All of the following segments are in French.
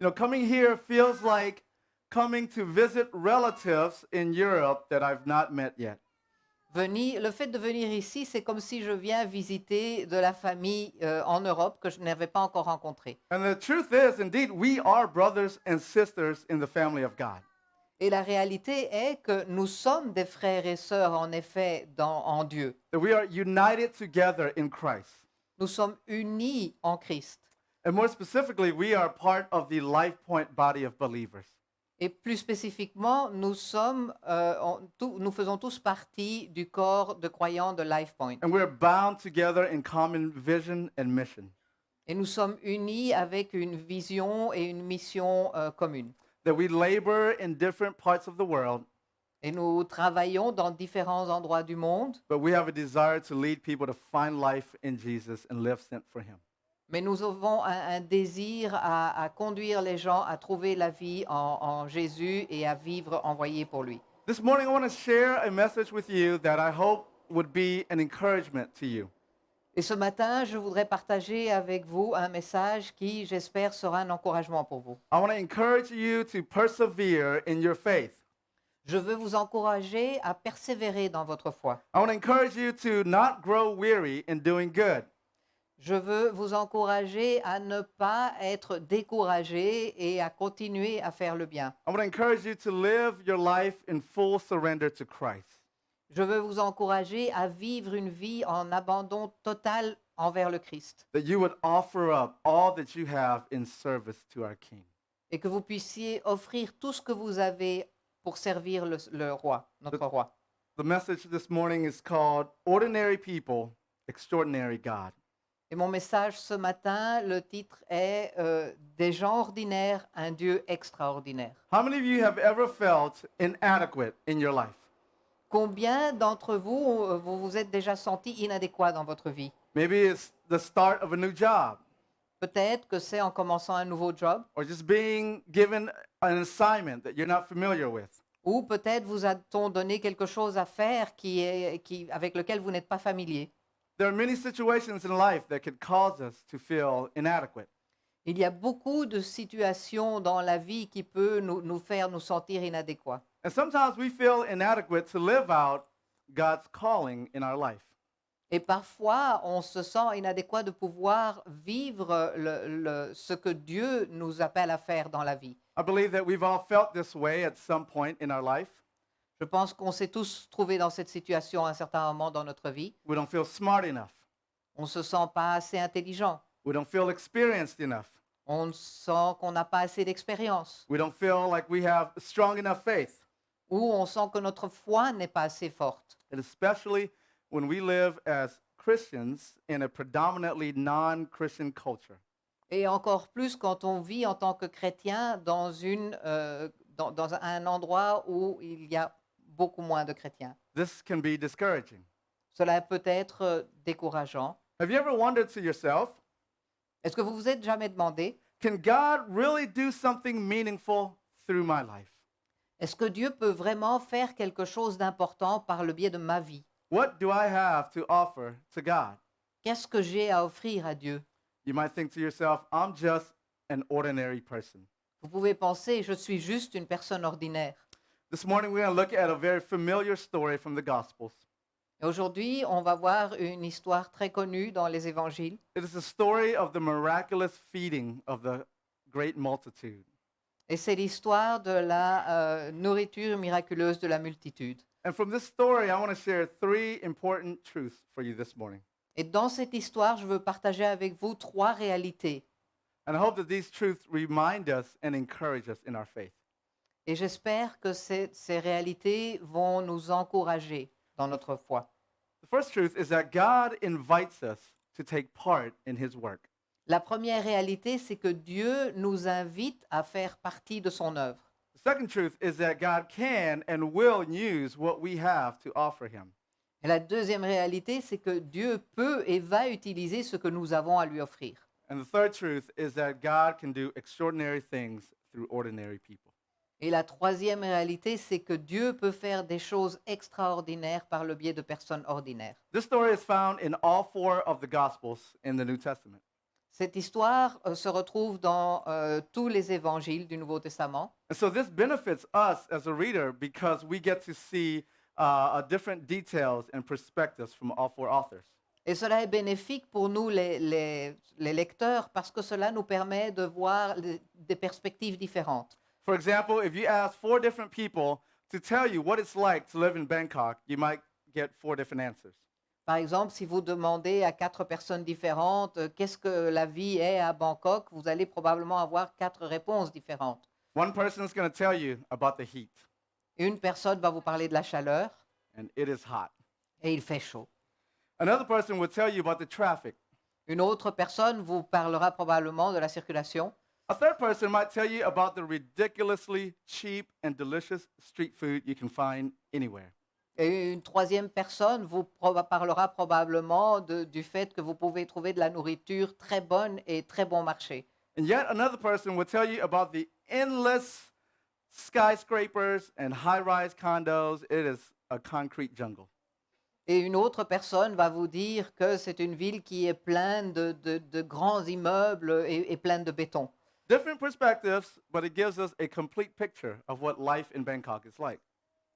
Coming here feels like coming to visit relatives in Europe that I've not met yet. Le fait de venir ici, c'est comme si je viens visiter de la famille en Europe que je n'avais pas encore rencontrée. And the truth is, indeed, we are brothers and sisters in the family of God. Et la réalité est que nous sommes des frères et sœurs, en effet, en Dieu. That we are united together in Christ. Nous sommes unis en Christ. And more specifically, we are part of the Life Point body of believers. Et plus spécifiquement, nous faisons tous partie du corps de croyants de LifePoint. And we're bound together in common vision and mission. Et nous sommes unis avec une vision et une mission commune. That we labor in different parts of the world, Et nous travaillons dans différents endroits du monde, but we have a desire to lead people to find life in Jesus and live sent for Him. mais nous avons un désir à conduire les gens à trouver la vie en Jésus et à vivre envoyés pour lui. This morning, I want to share a message with you that I hope would be an encouragement to you. Et ce matin, je voudrais partager avec vous un message qui, j'espère, sera un encouragement pour vous. I want to encourage you to persevere in your faith. Je veux vous encourager à persévérer dans votre foi. I want to encourage you to not grow weary in doing good. Je veux vous encourager à ne pas être découragé et à continuer à faire le bien. I want to encourage you to live your life in full surrender to Christ. Je veux vous encourager à vivre une vie en abandon total envers le Christ That you would offer up all that you have in service to our King. et que vous puissiez offrir tout ce que vous avez pour servir le roi, notre roi. The message this morning is called Ordinary People, Extraordinary God. Et mon message ce matin, le titre est Des gens ordinaires, un Dieu extraordinaire. How many of you have ever felt inadequate in your life? Combien d'entre vous vous vous êtes déjà senti inadéquat dans votre vie? Maybe it's the start of a new job, Peut-être que c'est en commençant un nouveau job, or just being given an assignment that you're not familiar with. ou peut-être vous a-t-on donné quelque chose à faire avec lequel vous n'êtes pas familier. There are many situations in life that could cause us to feel inadequate. Il y a beaucoup de situations dans la vie qui peuvent nous faire nous sentir inadéquats. And sometimes we feel inadequate to live out God's calling in our life. Et parfois, on se sent inadéquat de pouvoir vivre ce que Dieu nous appelle à faire dans la vie. I believe that we've all felt this way at some point in our life. Je pense qu'on s'est tous trouvés dans cette situation à un certain moment dans notre vie. We don't feel smart enough. On ne se sent pas assez intelligent. We don't feel experienced enough. On sent qu'on n'a pas assez d'expérience. We don't feel like we have strong enough faith. Ou on sent que notre foi n'est pas assez forte. And especially when we live as Christians in a predominantly non-Christian culture. Et encore plus quand on vit en tant que chrétien dans un endroit où il y a beaucoup moins de chrétiens. This can be discouraging. Cela peut être décourageant. Have you ever wondered to yourself, Est-ce que vous vous êtes jamais demandé, can God really do something meaningful through my life? est-ce que Dieu peut vraiment faire quelque chose d'important par le biais de ma vie? What do I have to offer to God? Qu'est-ce que j'ai à offrir à Dieu? You might think to yourself, I'm just an ordinary person. Vous pouvez penser, je suis juste une personne ordinaire. This morning, we're going to look at a very familiar story from the Gospels. Et aujourd'hui, on va voir une histoire très connue dans les évangiles. It is the story of the miraculous feeding of the great multitude. Et c'est l'histoire de la nourriture miraculeuse de la multitude. And from this story, I want to share three important truths for you this morning. Et dans cette histoire, je veux partager avec vous 3 réalités. And I hope that these truths remind us and encourage us in our faith. Et j'espère que ces réalités vont nous encourager dans notre foi. The first truth is that God invites us to take part in His work. La première réalité, c'est que Dieu nous invite à faire partie de son œuvre. The second truth is that God can and will use what we have to offer Him. Et la deuxième réalité, c'est que Dieu peut et va utiliser ce que nous avons à lui offrir. And the third truth is that God can do extraordinary things through ordinary people. Et la troisième réalité, c'est que Dieu peut faire des choses extraordinaires par le biais de personnes ordinaires. This story is found in all 4 of the Gospels in the New Testament. Cette histoire se retrouve dans tous les évangiles du Nouveau Testament. And so this benefits us as a reader because we get to see different details and perspectives from all four authors. Et cela est bénéfique pour nous, les lecteurs, parce que cela nous permet de voir des perspectives différentes. For example, if you ask four different people to tell you what it's like to live in Bangkok, you might get four different answers. Par exemple, si vous demandez à 4 personnes différentes qu'est-ce que la vie est à Bangkok, vous allez probablement avoir 4 réponses différentes. One person is going to tell you about the heat, Une personne va vous parler de la chaleur and it is hot. et il fait chaud. Another person will tell you about the traffic. Une autre personne vous parlera probablement de la circulation. A third person might tell you about the ridiculously cheap and delicious street food you can find anywhere. Et une troisième personne vous parlera probablement du fait que vous pouvez trouver de la nourriture très bonne et très bon marché. And yet another person will tell you about the endless skyscrapers and high-rise condos. It is a concrete jungle. Et une autre personne va vous dire que c'est une ville qui est pleine de grands immeubles et pleine de béton. Different perspectives, but it gives us a complete picture of what life in Bangkok is like.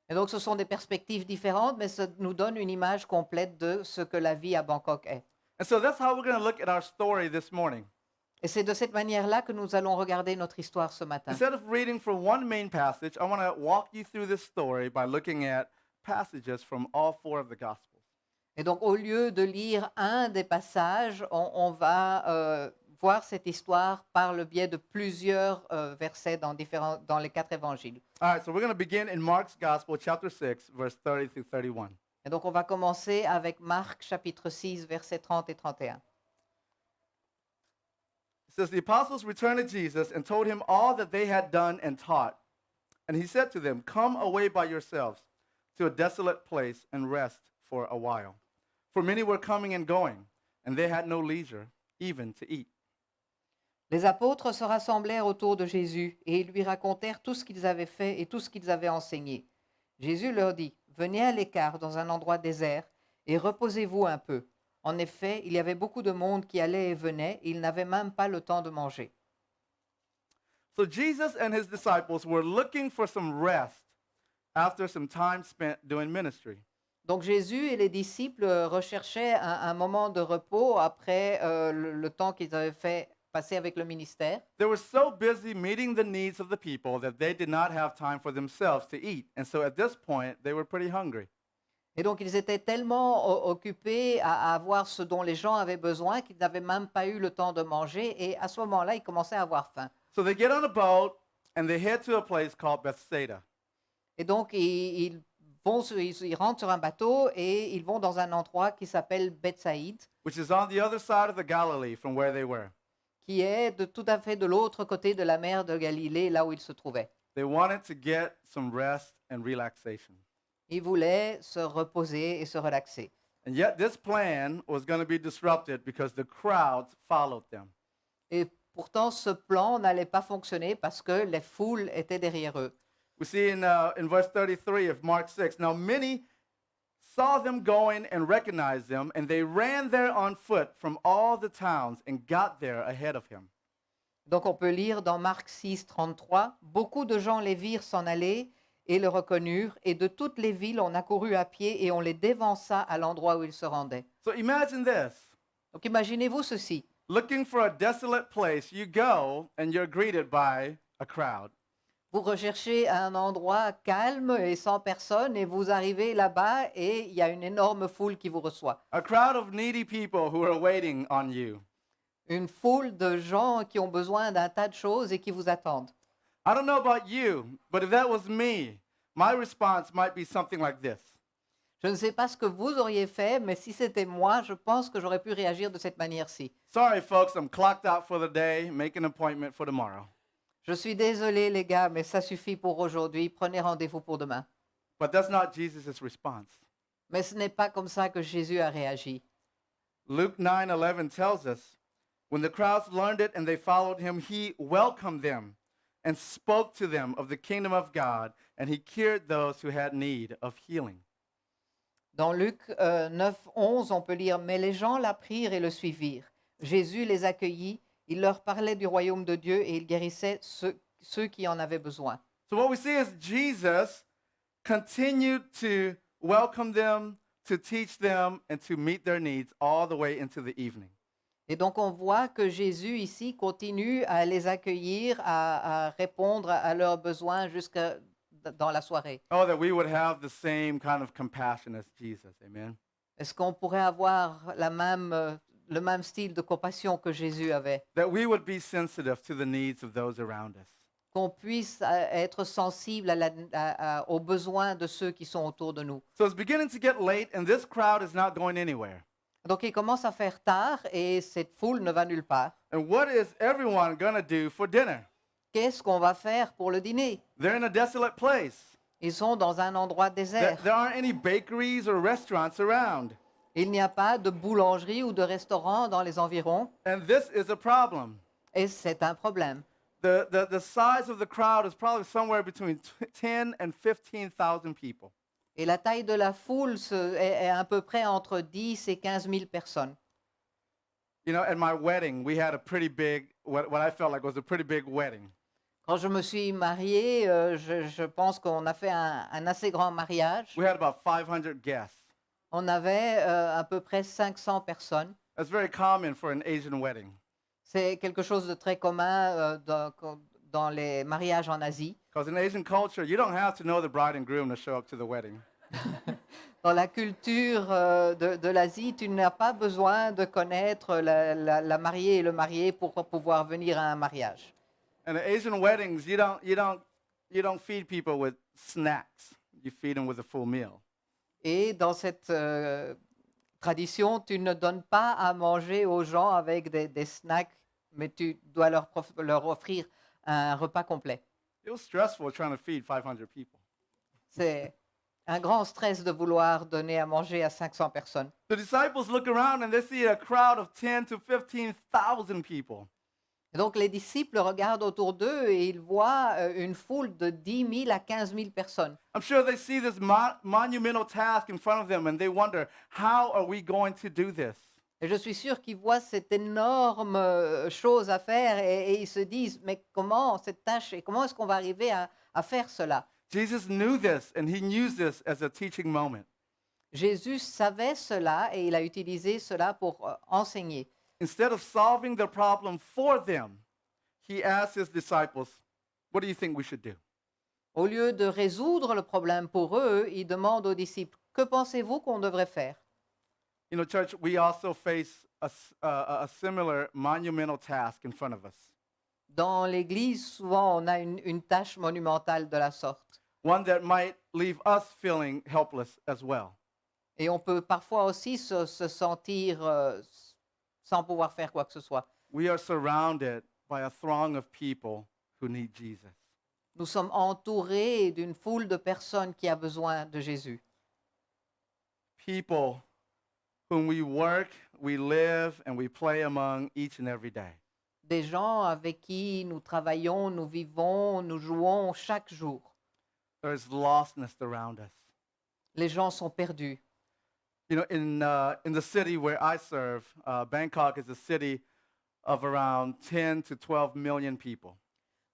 Et donc ce sont des perspectives différentes, mais ça nous donne une image complète de ce que la vie à Bangkok est. And so that's how we're going to look at our story this morning. Et c'est de cette manière-là que nous allons regarder notre histoire ce matin. Instead of reading from one main passage, I want to walk you through this story by looking at passages from all four of the Gospels. Et donc au lieu de lire un des passages, on va voir cette histoire par le biais de plusieurs versets dans les 4 évangiles. All right, so we're going to begin in Mark's Gospel, chapter 6, verse 30 through 31. Et donc on va commencer avec Marc chapitre 6, versets 30 et 31. It says, The apostles returned to Jesus and told him all that they had done and taught. And he said to them, Come away by yourselves to a desolate place and rest for a while. For many were coming and going, and they had no leisure, even to eat. Les apôtres se rassemblèrent autour de Jésus et ils lui racontèrent tout ce qu'ils avaient fait et tout ce qu'ils avaient enseigné. Jésus leur dit, Venez à l'écart dans un endroit désert et reposez-vous un peu. En effet, il y avait beaucoup de monde qui allait et venait et ils n'avaient même pas le temps de manger. So Jesus and his disciples were looking for some rest after some time spent doing ministry. Donc Jésus et les disciples recherchaient un moment de repos après le temps qu'ils avaient fait passer avec le ministère. They were so busy meeting the needs of the people that they did not have time for themselves to eat. And so at this point, they were pretty hungry. Et donc ils étaient tellement occupés à voir ce dont les gens avaient besoin qu'ils n'avaient même pas eu le temps de manger. Et à ce moment-là, ils commençaient à avoir faim. So they get on a boat and they head to a place called Bethsaida. Et donc ils rentrent sur un bateau et ils vont dans un endroit qui s'appelle Bethsaïde, Which is on the other side of the Galilee from where they were. qui est tout à fait de l'autre côté de la mer de Galilée, là où ils se trouvaient. They wanted to get some rest and relaxation. Ils voulaient se reposer et se relaxer. And yet this plan was going to be disrupted because the crowds followed them. Et pourtant, ce plan n'allait pas fonctionner parce que les foules étaient derrière eux. We see in verse 33 of Mark 6, Now many saw them going and recognized them, and they ran there on foot from all the towns and got there ahead of him. Donc on peut lire dans Marc 6, 33, « Beaucoup de gens les virent s'en aller et le reconnurent, et de toutes les villes on accourut à pied et on les dévança à l'endroit où ils se rendaient. So imagine this. » Donc imaginez-vous ceci. Looking for a desolate place, you go and you're greeted by a crowd. Vous recherchez un endroit calme et sans personne et vous arrivez là-bas et il y a une énorme foule qui vous reçoit. A crowd of needy people who are waiting on you. Une foule de gens qui ont besoin d'un tas de choses et qui vous attendent. I don't know about you, but if that was me, my response might be something like this. Je ne sais pas ce que vous auriez fait, mais si c'était moi, je pense que j'aurais pu réagir de cette manière-ci. Sorry, folks, I'm clocked out for the day. Make an appointment for tomorrow. Je suis désolé les gars, mais ça suffit pour aujourd'hui. Prenez rendez-vous pour demain. But that's not Jesus' response. Mais ce n'est pas comme ça que Jésus a réagi. Luke 9:11 tells us, when the crowds learned it and they followed him, he welcomed them and spoke to them of the kingdom of God, and he cured those who had need of healing. Dans Luc 9, 11, on peut lire « Mais les gens l'apprirent et le suivirent. Jésus les accueillit, il leur parlait du royaume de Dieu et il guérissait ceux qui en avaient besoin. So what we see is Jesus continued to welcome them, to teach them, and to meet their needs all the way into the evening. Et donc on voit que Jésus ici continue à les accueillir, à répondre à leurs besoins jusqu'à dans la soirée. Oh, that we would have the same kind of compassion as Jesus. Amen. Est-ce qu'on pourrait avoir le même style de compassion que Jésus avait? That we would be sensitive to the needs of those around us. Qu'on puisse être sensible aux besoins de ceux qui sont autour de nous. So it's beginning to get late, and this crowd is not going anywhere. Donc il commence à faire tard et cette foule ne va nulle part. And what is everyone going to do for dinner? Qu'est-ce qu'on va faire pour le dîner? They're in a desolate place. Ils sont dans un endroit désert. There aren't any bakeries or restaurants around. Il n'y a pas de boulangerie ou de restaurant dans les environs And this is a problem. et c'est un problème. The size of the crowd is probably somewhere between 10 and 15,000 people. Et la taille de la foule est à peu près entre 10 et 15 000 personnes. You know, at my wedding, we had a pretty big, what I felt like was a pretty big wedding. Quand je me suis mariée, je pense qu'on a fait un assez grand mariage. We had about 500 guests. On avait à peu près 500 personnes. That's very common for an Asian wedding. C'est quelque chose de très commun dans les mariages en Asie. Because in Asian culture, you don't have to know the bride and groom to show up to the wedding. Dans la culture de l'Asie, tu n'as pas besoin de connaître la mariée et le marié pour pouvoir venir à un mariage. And at Asian weddings, you don't feed people with snacks. You feed them with a full meal. Et dans cette tradition, tu ne donnes pas à manger aux gens avec des snacks, mais tu dois leur offrir un repas complet. It was stressful trying to feed 500 people. C'est un grand stress de vouloir donner à manger à 500 personnes. The disciples look around and they see a crowd of 10 to 15,000 people. Et donc les disciples regardent autour d'eux et ils voient une foule de 10 000 à 15 000 personnes. I'm sure they see this monumental task in front of them and they wonder, how are we going to do this? Et je suis sûre qu'ils voient cette énorme chose à faire et ils se disent, mais comment cette tâche et comment est-ce qu'on va arriver à faire cela? Jesus knew this and he used this as a teaching moment. Jésus savait cela et il a utilisé cela pour enseigner. Instead of solving the problem for them, he asked his disciples, what do you think we should do? Au lieu de résoudre le problème pour eux, il demande aux disciples, que pensez-vous qu'on devrait faire? You know, church, we also face a similar monumental task in front of us. Dans l'Église, souvent, on a une tâche monumentale de la sorte. One that might leave us feeling helpless as well. Et on peut parfois aussi se sentir sans pouvoir faire quoi que ce soit. We are surrounded by a throng of people who need Jesus. Nous sommes entourés d'une foule de personnes qui a besoin de Jésus. People whom we work, we live, and we play among each and every day. Des gens avec qui nous travaillons, nous vivons, nous jouons chaque jour. There is lostness around us. Les gens sont perdus. You know, in the city where I serve, Bangkok is a city of around 10 to 12 million people.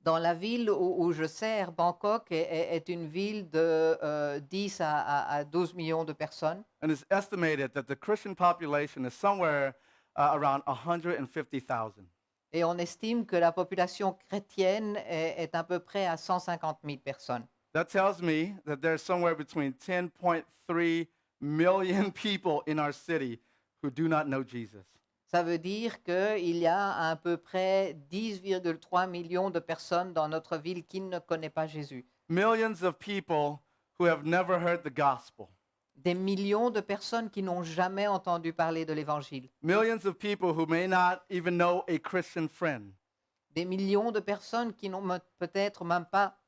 Dans la ville où je sers, Bangkok est une ville de 10 à 12 millions de personnes. And it's estimated that the Christian population is somewhere around 150,000. Et on estime que la population chrétienne est à peu près à 150 000 personnes. That tells me that there's somewhere between 10.3 million people in our city who do not know Jesus. Ça veut dire qu'il y a à peu près 10,3 millions de personnes dans notre ville qui ne connaissent pas Jésus. Millions of people who have never heard the gospel. Des millions de personnes qui n'ont jamais entendu parler de l'Évangile. Millions of people who may not even know a Christian friend. Des millions de personnes qui n'ont peut-être même pas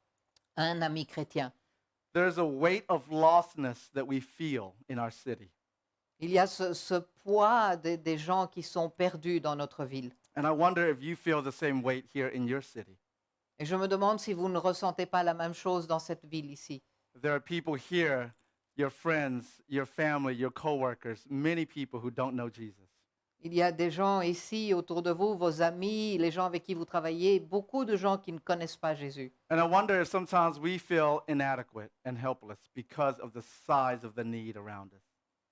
un ami chrétien. There's a weight of lostness that we feel in our city. Il y a ce poids des gens qui sont perdus dans notre ville. And I wonder if you feel the same weight here in your city. Et je me demande si vous ne ressentez pas la même chose dans cette ville ici. There are people here, your friends, your family, your coworkers, many people who don't know Jesus. Il y a des gens ici autour de vous, vos amis, les gens avec qui vous travaillez, beaucoup de gens qui ne connaissent pas Jésus. And I wonder if sometimes we feel inadequate and helpless because of the size of the need around us.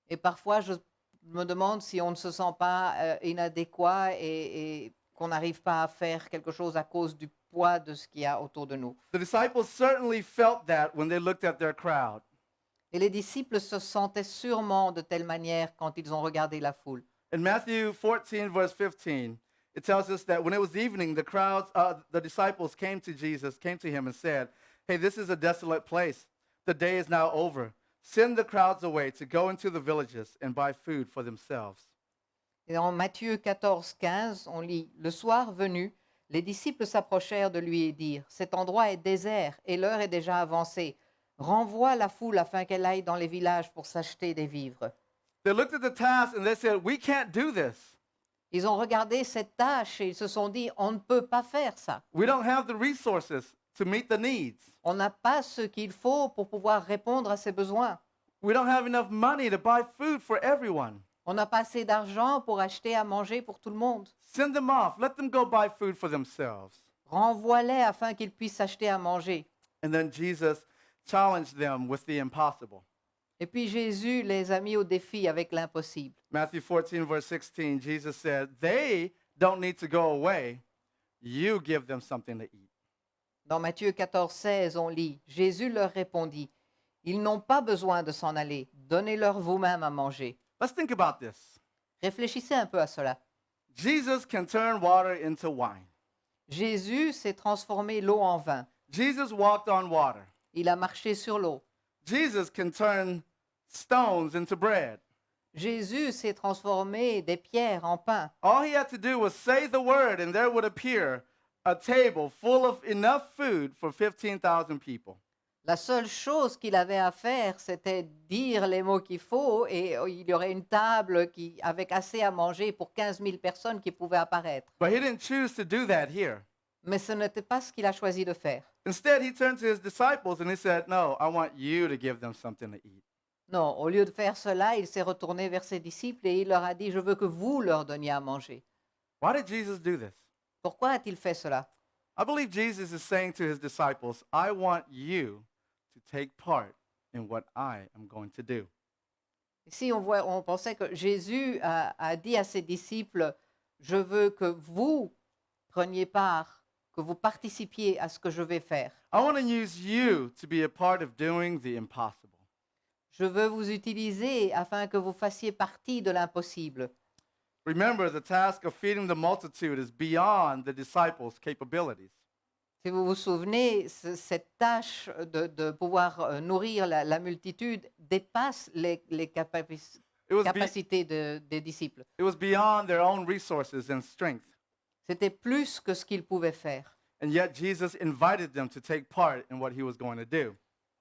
Et parfois, je me demande si on ne se sent pas inadéquat et qu'on n'arrive pas à faire quelque chose à cause du poids de ce qu'il y a autour de nous. The disciples certainly felt that when they looked at their crowd. Et les disciples se sentaient sûrement de telle manière quand ils ont regardé la foule. In Matthew 14, verse 15, it tells us that when it was evening, the disciples came to him and said, "Hey, this is a desolate place. The day is now over. Send the crowds away to go into the villages and buy food for themselves." Et en Matthieu 14, 15, on lit, « Le soir venu, les disciples s'approchèrent de lui et dirent, « Cet endroit est désert et l'heure est déjà avancée. Renvoie la foule afin qu'elle aille dans les villages pour s'acheter des vivres. » They looked at the task and they said, "We can't do this. Ils ont regardé cette tâche et ils se sont dit, « On ne peut pas faire ça. We don't have the resources to meet the needs. On n'a pas ce qu'il faut pour pouvoir répondre à ses besoins. We don't have enough money to buy food for everyone. On n'a pas assez d'argent pour acheter à manger pour tout le monde. Send them off. Let them go buy food for themselves." Renvoie-les afin qu'ils puissent s'acheter à manger. » And then Jesus challenged them with the impossible. Et puis Jésus les a mis au défi avec l'impossible. Matthew 14, verse 16, Jesus said, "They don't need to go away. You give them something to eat." Dans Matthieu 14, 16, on lit, « Jésus leur répondit, « Ils n'ont pas besoin de s'en aller. Donnez-leur vous-même à manger. Let's think about this. » Réfléchissez un peu à cela. Jesus can turn water into wine. Jésus s'est transformé l'eau en vin. Jesus walked on water. Il a marché sur l'eau. Jesus can turn stones into bread. Jésus s'est transformé des pierres en pain. All he had to do was say the word, and there would appear a table full of enough food for 15,000 people. La seule chose qu'il avait à faire, c'était dire les mots qu'il faut et il y aurait une table avec assez à manger pour 15 000 personnes qui pouvaient apparaître. But he didn't choose to do that here. Mais ce n'était pas ce qu'il a choisi de faire. Instead, he turned to his disciples and he said, "No, I want you to give them something to eat." Non, au lieu de faire cela, il s'est retourné vers ses disciples et il leur a dit, « Je veux que vous leur donniez à manger. » Why did Jesus do this? Pourquoi a-t-il fait cela? I believe Jesus is saying to his disciples, "I want you to take part in what I am going to do." Ici, on pensait que Jésus a dit à ses disciples, « Je veux que vous preniez part, que vous participiez à ce que je vais faire. I want to use you to be a part of doing the impossible. Je veux vous utiliser afin que vous fassiez partie de l'impossible. » Remember, the task of feeding the multitude is beyond the disciples' capabilities. Si vous vous souvenez, cette tâche de pouvoir nourrir la multitude dépasse les It was, be- capacités des disciples. it was beyond their own resources and strength. C'était plus que ce qu'ils pouvaient faire. And yet, Jesus invited them to take part in what he was going to do.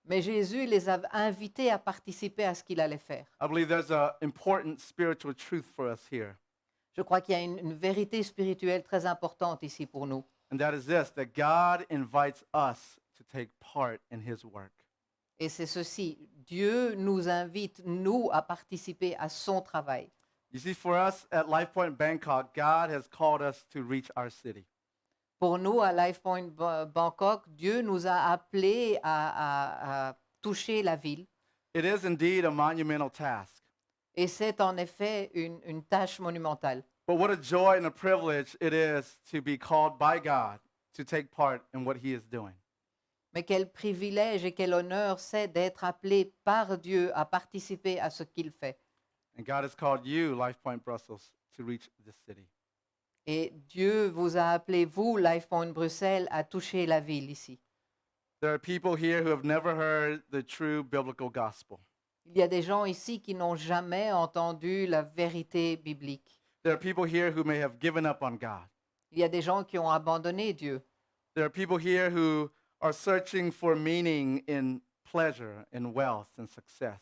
Mais Jésus les a invités à participer à ce qu'il allait faire. I believe there's an important spiritual truth for us here. Je crois qu'il y a une vérité spirituelle très importante ici pour nous. And that is this, that God invites us to take part in his work. Et c'est ceci. Dieu nous invite, nous, à participer à son travail. You see, for us at LifePoint Bangkok, God has called us to reach our city. Pour nous, à LifePoint Bangkok, Dieu nous a appelés à toucher la ville. It is indeed a monumental task. Et c'est en effet une tâche monumentale. But what a joy and a privilege it is to be called by God to take part in what he is doing. Mais quel privilège et quel honneur c'est d'être appelé par Dieu à participer à ce qu'il fait. And God has called you, LifePoint Brussels, to reach this city. Et Dieu vous a appelé, vous, LifePoint Bruxelles, à toucher la ville ici. There are people here who have never heard the true biblical gospel. Il y a des gens ici qui n'ont jamais entendu la vérité biblique. There are people here who may have given up on God. Il y a des gens qui ont abandonné Dieu. There are people here who are searching for meaning in pleasure, in wealth, and success.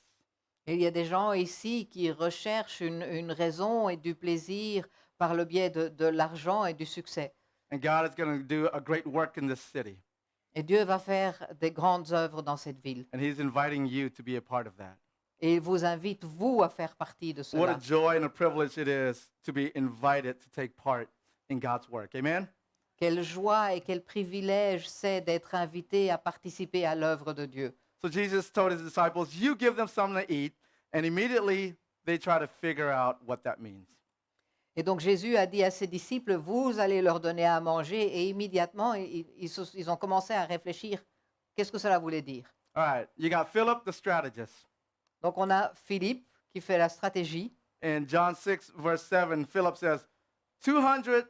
Et il y a des gens ici qui recherchent une raison et du plaisir par le biais de l'argent et du succès. And God is going to do a great work in this city. Et Dieu va faire des grandes œuvres dans cette ville. And he's inviting you to be a part of that. Et il vous invite, vous, à faire partie de What a cela. joy and a privilege it is to be invited to take part in God's work. Amen? Quelle joie et quel privilège c'est d'être invité à participer à l'œuvre de Dieu. So Jesus told his disciples, you give them something to eat, and immediately they try to figure out what that means. Et donc Jésus a dit à ses disciples, vous allez leur donner à manger. Et immédiatement, ils ont commencé à réfléchir, qu'est-ce que cela voulait dire. All right, you got Philip the strategist. Donc on a Philippe qui fait la stratégie. In John 6, verse 7, Philip says, 200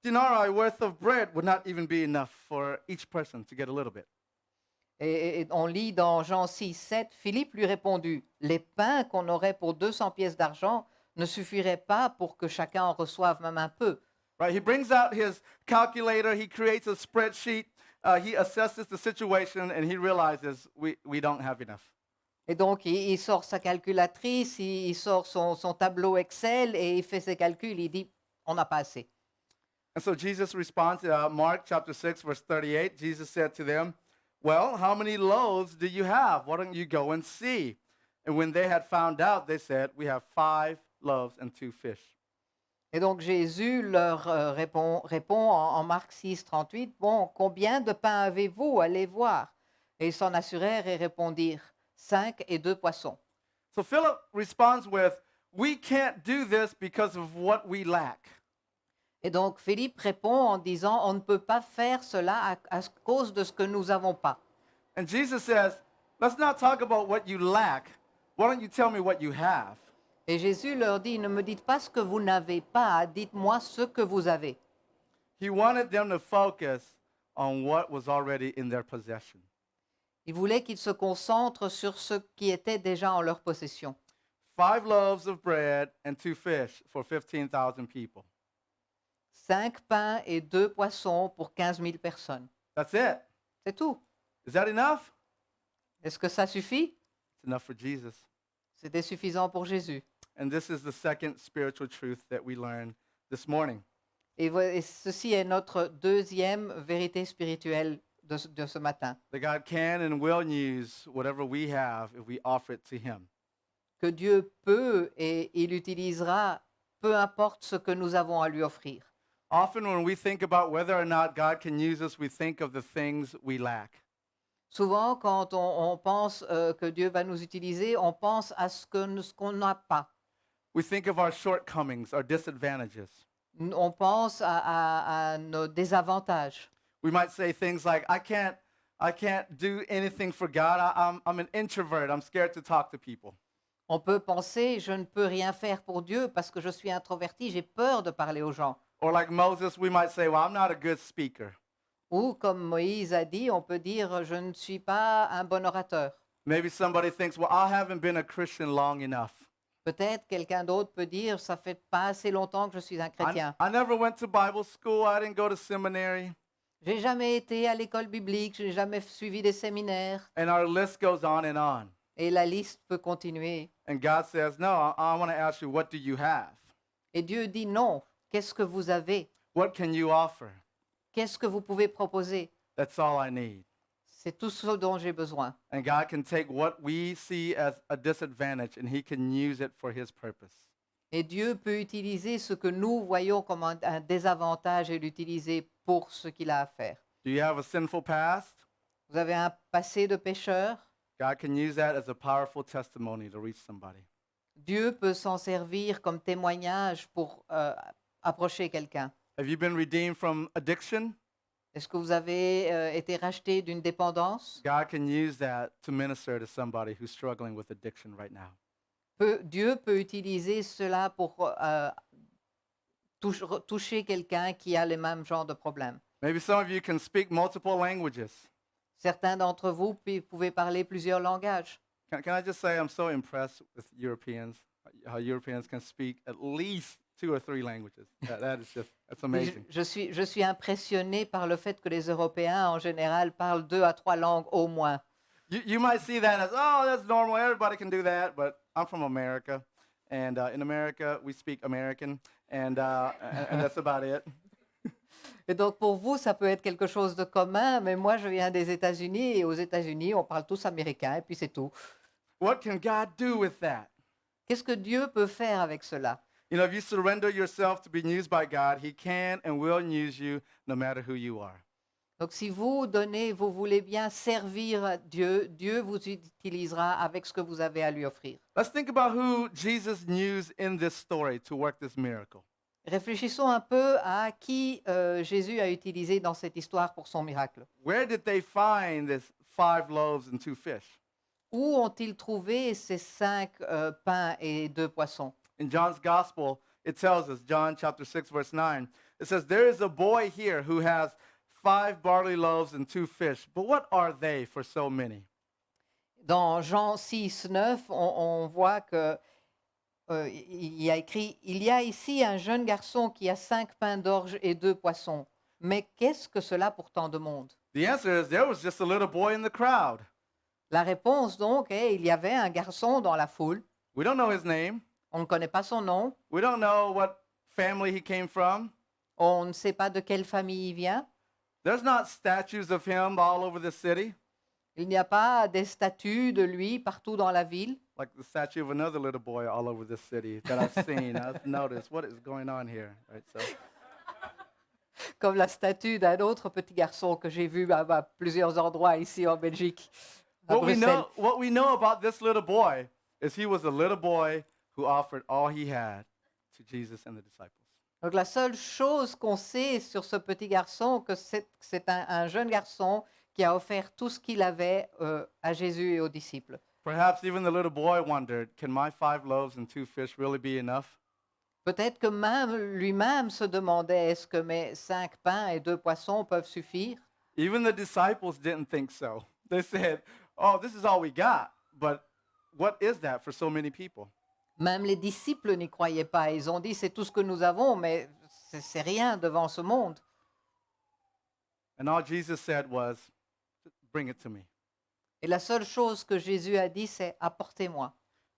denarii worth of bread would not even be enough for each person to get a little bit. Et on lit dans Jean 6, 7, Philippe lui répondit, les pains qu'on aurait pour 200 pièces d'argent ne suffiraient pas pour que chacun en reçoive même un peu. Right? He brings out his calculator, he creates a spreadsheet, he assesses the situation, and he realizes we don't have enough. Et donc il sort sa calculatrice, il sort son tableau Excel et il fait ses calculs, il dit, on n'a pas assez. And so Jesus responds, Mark chapter 6, verse 38, Jesus said to them, well, how many loaves do you have? Why don't you go and see? And when they had found out, they said, we have 5 loaves and 2 fish. Et donc Jésus leur répond en Marc 6, 38, bon, combien de pains avez-vous? Allez voir. Et ils s'en assurèrent et répondirent, 5 et 2 poissons. So Philip responds with, we can't do this because of what we lack. Et donc Philippe répond en disant, on ne peut pas faire cela à cause de ce que nous n'avons pas. And Jesus says, let's not talk about what you lack. Why don't you tell me what you have? Et Jésus leur dit, ne me dites pas ce que vous n'avez pas, dites-moi ce que vous avez. He wanted them to focus on what was already in their possession. Il voulait qu'ils se concentrent sur ce qui était déjà en leur possession. 5 loaves of bread and 2 fish for 15,000 people. 5 pains et 2 poissons pour 15 000 personnes. That's it. C'est tout. Is that enough? Est-ce que ça suffit? It's enough for Jesus. C'était suffisant pour Jésus. And this is the second spiritual truth that we learned this morning. Et ceci est notre deuxième vérité spirituelle de ce matin. That God can and will use whatever we have if we offer it to Him. Que Dieu peut et il utilisera peu importe ce que nous avons à lui offrir. Often when we think about whether or not God can use us, we think of the things we lack. Souvent, quand on pense que Dieu va nous utiliser, on pense à ce qu'on n'a pas. We think of our shortcomings, our disadvantages. On pense à nos désavantages. We might say things like, I can't do anything for God. I'm an introvert. I'm scared to talk to people. On peut penser, je ne peux rien faire pour Dieu parce que je suis introverti, j'ai peur de parler aux gens. Or like Moses, we might say, well, I'm not a good speaker. Ou comme Moïse a dit, on peut dire, je ne suis pas un bon orateur. Maybe somebody thinks, well, I haven't been a Christian long enough. Peut-être quelqu'un d'autre peut dire, ça fait pas assez longtemps que je suis un chrétien. I never went to Bible school. I didn't go to seminary. J'ai jamais été à l'école biblique, je n'ai jamais suivi des séminaires. And our list goes on and on. Et la liste peut continuer. And God says, no, I want to ask you, what do you have? Et Dieu dit non. Qu'est-ce que vous avez? What can you offer? Qu'est-ce que vous pouvez proposer? That's all I need. C'est tout ce dont j'ai besoin. And God can take what we see as a disadvantage and He can use it for His purpose. Et Dieu peut utiliser ce que nous voyons comme un désavantage et l'utiliser pour ce qu'il a à faire. Do you have a sinful past? Vous avez un passé de pécheur? God can use that as a powerful testimony to reach somebody. Dieu peut s'en servir comme témoignage pour approcher quelqu'un. Have you been redeemed from addiction? Est-ce que vous avez été racheté d'une dépendance? God can use that to minister to somebody who's struggling with addiction right now. Dieu peut utiliser cela pour toucher quelqu'un qui a les mêmes genres de problèmes. Maybe some of you can speak multiple languages. Certains d'entre vous pouvez parler plusieurs langages. Can I just say I'm so impressed with Europeans, how Europeans can speak at least 2 or 3 languages. That is just, that's amazing. Je suis impressionné par le fait que les Européens, en général, parlent 2 à 3 langues au moins. You might see that as, oh, that's normal, everybody can do that, but I'm from America, and in America, we speak American, and that's about it. Et donc, pour vous, ça peut être quelque chose de commun, mais moi, je viens des États-Unis, et aux États-Unis, on parle tous américain, et puis c'est tout. What can God do with that? Qu'est-ce que Dieu peut faire avec cela? You know, if you surrender yourself to being used by God, He can and will use you no matter who you are. Donc si vous donnez, vous voulez bien servir Dieu, Dieu vous utilisera avec ce que vous avez à lui offrir. Let's think about who Jesus used in this story to work this miracle. Réfléchissons un peu à qui Jésus a utilisé dans cette histoire pour son miracle. Where did they find this 5 loaves and 2 fish? Où ont-ils trouvé ces 5 pains et 2 poissons? In John's Gospel, it tells us, John chapter 6, verse 9, it says, "There is a boy here who has 5 barley loaves and 2 fish, but what are they for so many?" Dans Jean 6, 9, on voit que il y a écrit, il y a ici un jeune garçon qui a 5 pains d'orge et 2 poissons. Mais qu'est-ce que cela pour tant de monde? The answer is there was just a little boy in the crowd. La réponse donc est, il y avait un garçon dans la foule. We don't know his name. On ne connaît pas son nom. We don't know what family he came from. On ne sait pas de quelle famille il vient. There's not statues of him all over the city, Il n'y a pas des statues de lui partout dans la ville. like the statue of another little boy all over the city that I've seen. I've noticed what is going on here, right? So, Comme la statue d'un autre petit garçon que j'ai vu à plusieurs endroits ici en Belgique, à Bruxelles. what we know about this little boy is he was a little boy who offered all he had to Jesus and the disciples. Donc la seule chose qu'on sait sur ce petit garçon, que c'est un jeune garçon qui a offert tout ce qu'il avait à Jésus et aux disciples. Perhaps even the little boy wondered, can my 5 loaves and 2 fish really be enough? Peut-être que même lui-même se demandait, est-ce que mes 5 pains et 2 poissons peuvent suffire? Even the disciples didn't think so. They said, oh, this is all we got. But what is that for so many people? Même les disciples n'y croyaient pas. Ils ont dit, c'est tout ce que nous avons, mais c'est rien devant ce monde. And all Jesus said was, bring it to me. Et la seule chose que Jésus a dit, c'est apportez-moi.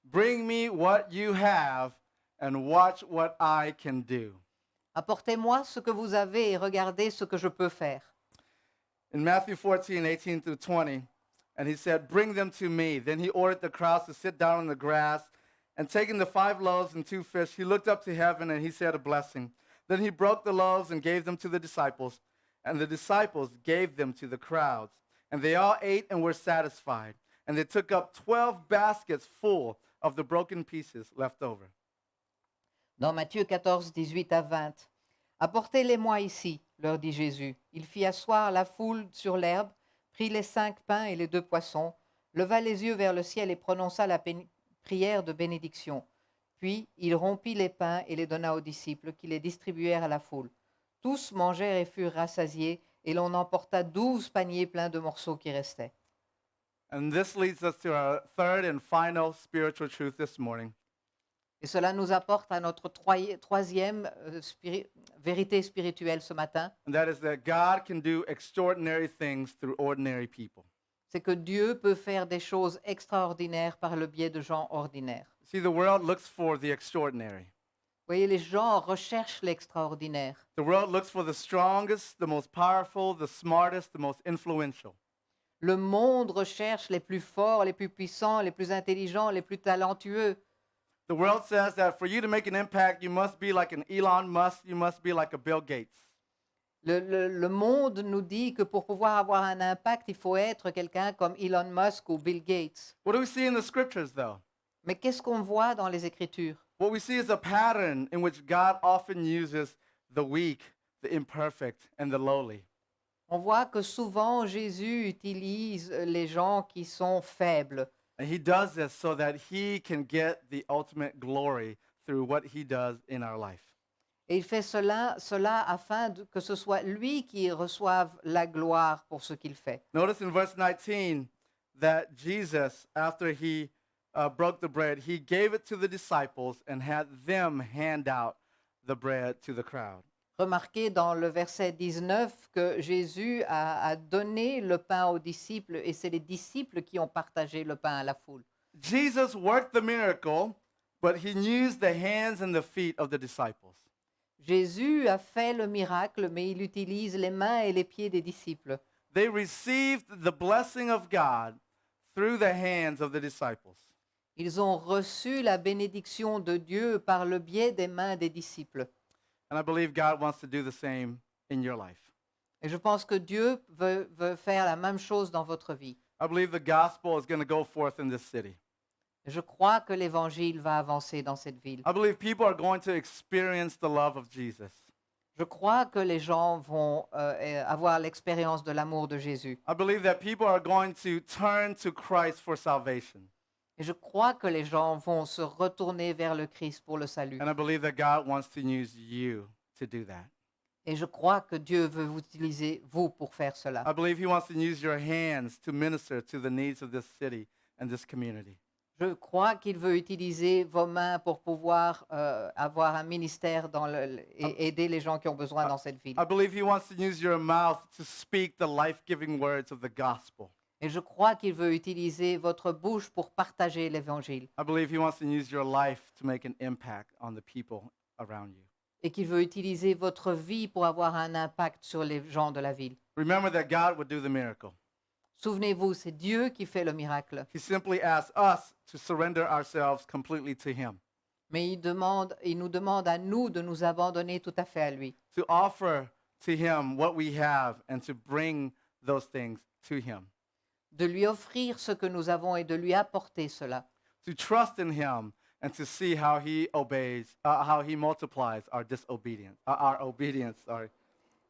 Bring me what you have and watch what I can do. Apportez-moi ce que vous avez et regardez ce que je peux faire. In Matthew 14, 18 through 20, and he said, bring them to me. Then he ordered the crowds to sit down on the grass. And taking the 5 loaves and 2 fish, he looked up to heaven and he said a blessing. Then he broke the loaves and gave them to the disciples. And the disciples gave them to the crowds. And they all ate and were satisfied. And they took up 12 baskets full of the broken pieces left over. Dans Matthieu 14, 18 à 20. Apportez-les-moi ici, leur dit Jésus. Il fit asseoir la foule sur l'herbe, prit les 5 pains et les 2 poissons, leva les yeux vers le ciel et prononça la prière de bénédiction. Puis il rompit les pains et les donna aux disciples, qui les distribuèrent à la foule. Tous mangèrent et furent rassasiés, et l'on emporta 12 paniers pleins de morceaux qui restaient. And this leads us to our third and final spiritual truth this morning. Et cela nous apporte à notre troisième vérité spirituelle ce matin, And that is that God can do extraordinary things through ordinary people. c'est que Dieu peut faire des choses extraordinaires par le biais de gens ordinaires. See, the world looks for the extraordinary. Vous voyez, les gens recherchent l'extraordinaire. The world looks for the strongest, the most powerful, the smartest, the most influential. Le monde recherche les plus forts, les plus puissants, les plus intelligents, les plus talentueux. The world says that for you to make an impact, you must be like an Elon Musk, you must be like a Bill Gates. Le monde nous dit que pour pouvoir avoir un impact, il faut être quelqu'un comme Elon Musk ou Bill Gates. What do we see in the scriptures, though? Mais qu'est-ce qu'on voit dans les Écritures? What we see is a pattern in which God often uses the weak, the imperfect, and the lowly. On voit que souvent Jésus utilise les gens qui sont faibles. And he does this so that he can get the ultimate glory through what he does in our life. Et il fait cela afin que ce soit lui qui reçoive la gloire pour ce qu'il fait. Notice in verse 19 that Jesus, after he broke the bread, he gave it to the disciples and had them hand out the bread to the crowd. Remarquez dans le verset 19 que Jésus a donné le pain aux disciples et c'est les disciples qui ont partagé le pain à la foule. Jesus worked the miracle, but he used the hands and the feet of the disciples. Jésus a fait le miracle, mais il utilise les mains et les pieds des disciples. They received the blessing of God through the hands of the disciples. Ils ont reçu la bénédiction de Dieu par le biais des mains des disciples. And I believe God wants to do the same in your life. Et je pense que Dieu veut faire la même chose dans votre vie. I believe the gospel is going to go forth in this city. Je crois que l'évangile va avancer dans cette ville. I believe people are going to experience the love of Jesus. Je crois que les gens vont avoir l'expérience de l'amour de Jésus. I believe that people are going to turn to Christ for salvation. Et je crois que les gens vont se retourner vers le Christ pour le salut. And I believe that God wants to use you to do that. Et je crois que Dieu veut vous utiliser, vous, pour faire cela. I believe He wants to use your hands to minister to the needs of this city and this community. Je crois qu'il veut utiliser vos mains pour pouvoir avoir un ministère et aider les gens qui ont besoin dans cette ville. I believe He wants to use your mouth to speak the life-giving words of the gospel. Et je crois qu'il veut utiliser votre bouche pour partager l'évangile. I believe He wants to use your life to make an impact on the people around you. Et qu'il veut utiliser votre vie pour avoir un impact sur les gens de la ville. Remember that God would do the miracle. Souvenez-vous, c'est Dieu qui fait le miracle. He simply asks us to surrender ourselves completely to Him, Mais il nous demande à nous de nous abandonner tout à fait à lui. to offer to Him what we have and to bring those things to Him, De lui offrir ce que nous avons et de lui apporter cela. to trust in Him and to see how He obeys, how He multiplies our disobedience, our obedience. Sorry.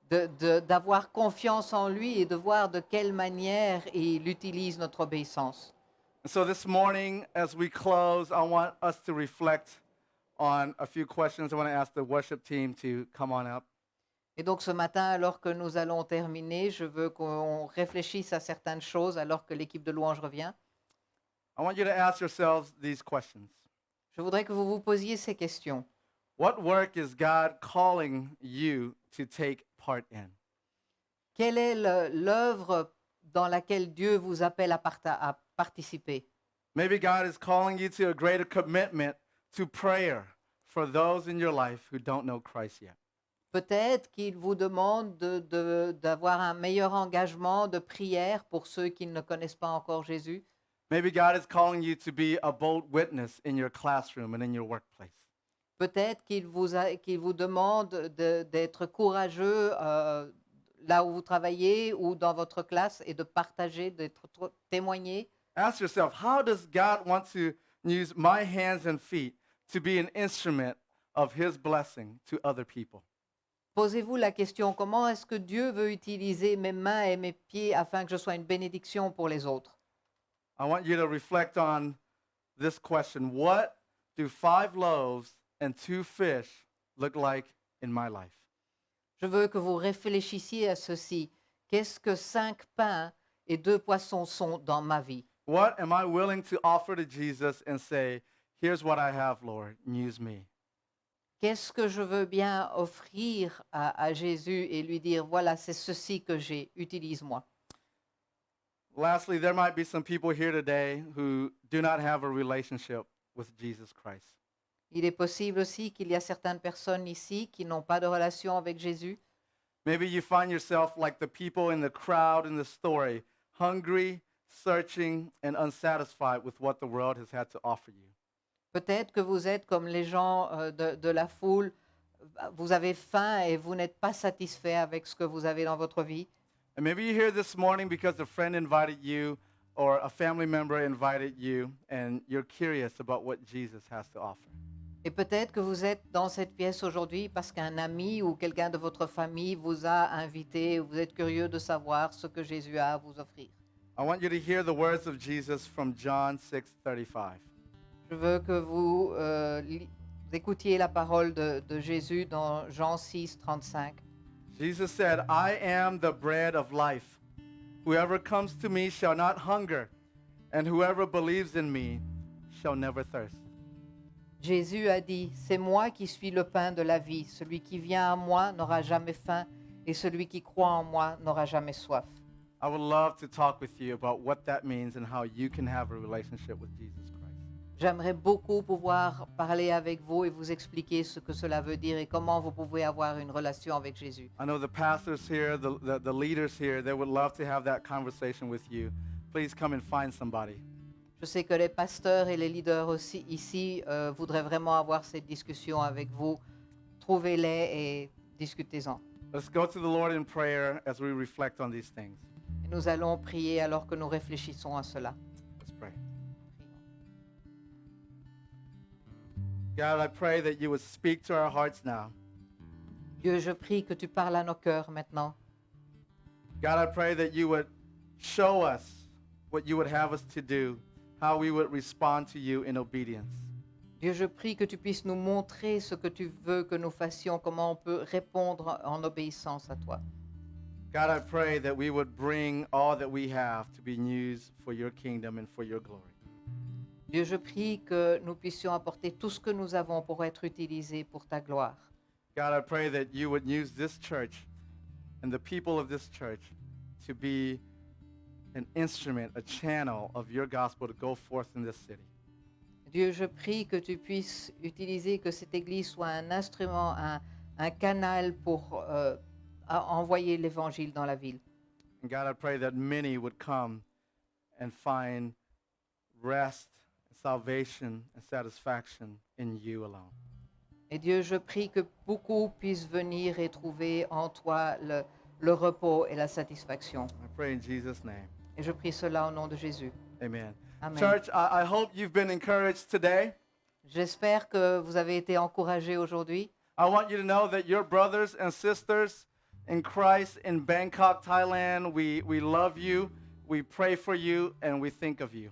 D'avoir confiance en lui et de voir de quelle manière il utilise notre obéissance. And so this morning, as we close, I want us to reflect on a few questions. I want to ask the worship team to come on up. Et donc ce matin, alors que nous allons terminer, je veux qu'on réfléchisse à certaines choses alors que l'équipe de louange revient. I want you to ask yourselves these questions. Je voudrais que vous vous posiez ces questions. What work is God calling you to take part in? Quelle est l'œuvre dans laquelle Dieu vous appelle à participer? Maybe God is calling you to a greater commitment to prayer for those in your life who don't know Christ yet. Peut-être qu'il vous demande d'avoir un meilleur engagement de prière pour ceux qui ne connaissent pas encore Jésus. Maybe God is calling you to be a bold witness in your classroom and in your workplace. Peut-être qu'il vous demande d'être courageux là où vous travaillez ou dans votre classe et de partager, témoigner. Ask yourself, how does God want to use my hands and feet to be an instrument of His blessing to other people? Posez-vous la question, comment est-ce que Dieu veut utiliser mes mains et mes pieds afin que je sois une bénédiction pour les autres? I want you to reflect on this question. What do 5 loaves and 2 fish look like in my life? Je veux que vous réfléchissiez à ceci. Qu'est-ce que 5 pains et 2 poissons sont dans ma vie? What am I willing to offer to Jesus and say, here's what I have, Lord, use me? Qu'est-ce que je veux bien offrir à Jésus et lui dire, voilà, c'est ceci que j'ai, utilise-moi. Lastly, there might be some people here today who do not have a relationship with Jesus Christ. Il est possible aussi qu'il y a certaines personnes ici qui n'ont pas de relation avec Jésus. Maybe you find yourself like the people in the crowd in the story, hungry, searching, and unsatisfied with what the world has had to offer you. Peut-être que vous êtes comme les gens de la foule, vous avez faim et vous n'êtes pas satisfait avec ce que vous avez dans votre vie. And maybe you're here this morning because a friend invited you or a family member invited you, and you're curious about what Jesus has to offer. Et peut-être que vous êtes dans cette pièce aujourd'hui parce qu'un ami ou quelqu'un de votre famille vous a invité, vous êtes curieux de savoir ce que Jésus a à vous offrir. I want you to hear the words of Jesus from John 6:35. Je veux que vous écoutiez la parole de Jésus dans Jean 6, 35. Jesus said, I am the bread of life. Whoever comes to me shall not hunger, and whoever believes in me shall never thirst. Jésus a dit, c'est moi qui suis le pain de la vie. Celui qui vient à moi n'aura jamais faim, et celui qui croit en moi n'aura jamais soif. I would love to talk with you about what that means and how you can have a relationship with Jesus Christ. J'aimerais beaucoup pouvoir parler avec vous et vous expliquer ce que cela veut dire et comment vous pouvez avoir une relation avec Jésus. I know the pastors here, the leaders here, they would love to have that conversation with you. please come and find somebody. Je sais que les pasteurs et les leaders aussi ici voudraient vraiment avoir cette discussion avec vous. Trouvez-les et discutez-en. Let's go to the Lord in prayer as we reflect on these things. Et nous allons prier alors que nous réfléchissons à cela. Let's pray. God, I pray that you would speak to our hearts now. Dieu, je prie que tu parles à nos cœurs maintenant. God, I pray that you would show us what you would have us to do, how we would respond to you in obedience. Dieu, je prie que tu puisses nous montrer ce que tu veux que nous fassions, comment on peut répondre en obéissance à toi. God, I pray that we would bring all that we have to be used for your kingdom and for your glory. Dieu, je prie que nous puissions apporter tout ce que nous avons pour être utilisés pour ta gloire. God, I pray that you would use this church and the people of this church to be an instrument, a channel of your gospel to go forth in this city. Dieu, je prie que tu puisses utiliser, que cette Église soit un instrument, un canal pour envoyer l'Évangile dans la ville. And God, I pray that many would come and find rest, salvation, and satisfaction in you alone. Et Dieu, je prie que beaucoup puissent venir et trouver en toi le repos et la satisfaction. I pray in Jesus' name. Et je prie cela au nom de Jésus. Amen. Amen. Church, I hope you've been encouraged today. J'espère que vous avez été encouragés aujourd'hui. I want you to know that your brothers and sisters in Christ in Bangkok, Thailand, we love you, we pray for you, and we think of you.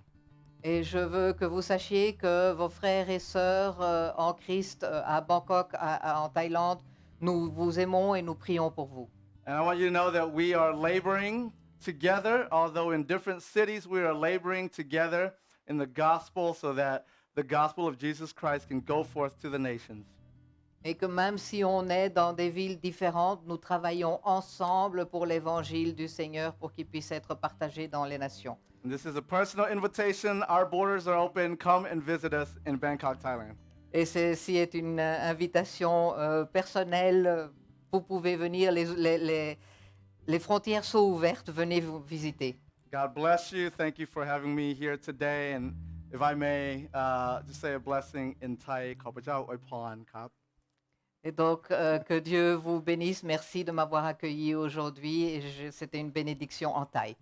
Et je veux que vous sachiez que vos frères et sœurs en Christ à Bangkok, en Thaïlande, nous vous aimons et nous prions pour vous. And I want you to know that we are laboring together, although in different cities, we are laboring together in the gospel so that the gospel of Jesus Christ can go forth to the nations. Et que même si on est dans des villes différentes, nous travaillons ensemble pour l'évangile du Seigneur pour qu'il puisse être partagé dans les nations. And this is a personal invitation. Our borders are open. Come and visit us in Bangkok, Thailand. Et ceci est une invitation personnelle. Vous pouvez venir, les frontières sont ouvertes, venez vous visiter. God bless you. Thank you for having me here today. And if I may just say a blessing in Thai, ขอพระเจ้าอวยพรครับ Et donc, que Dieu vous bénisse. Merci de m'avoir accueilli aujourd'hui. C'était une bénédiction en Thaï.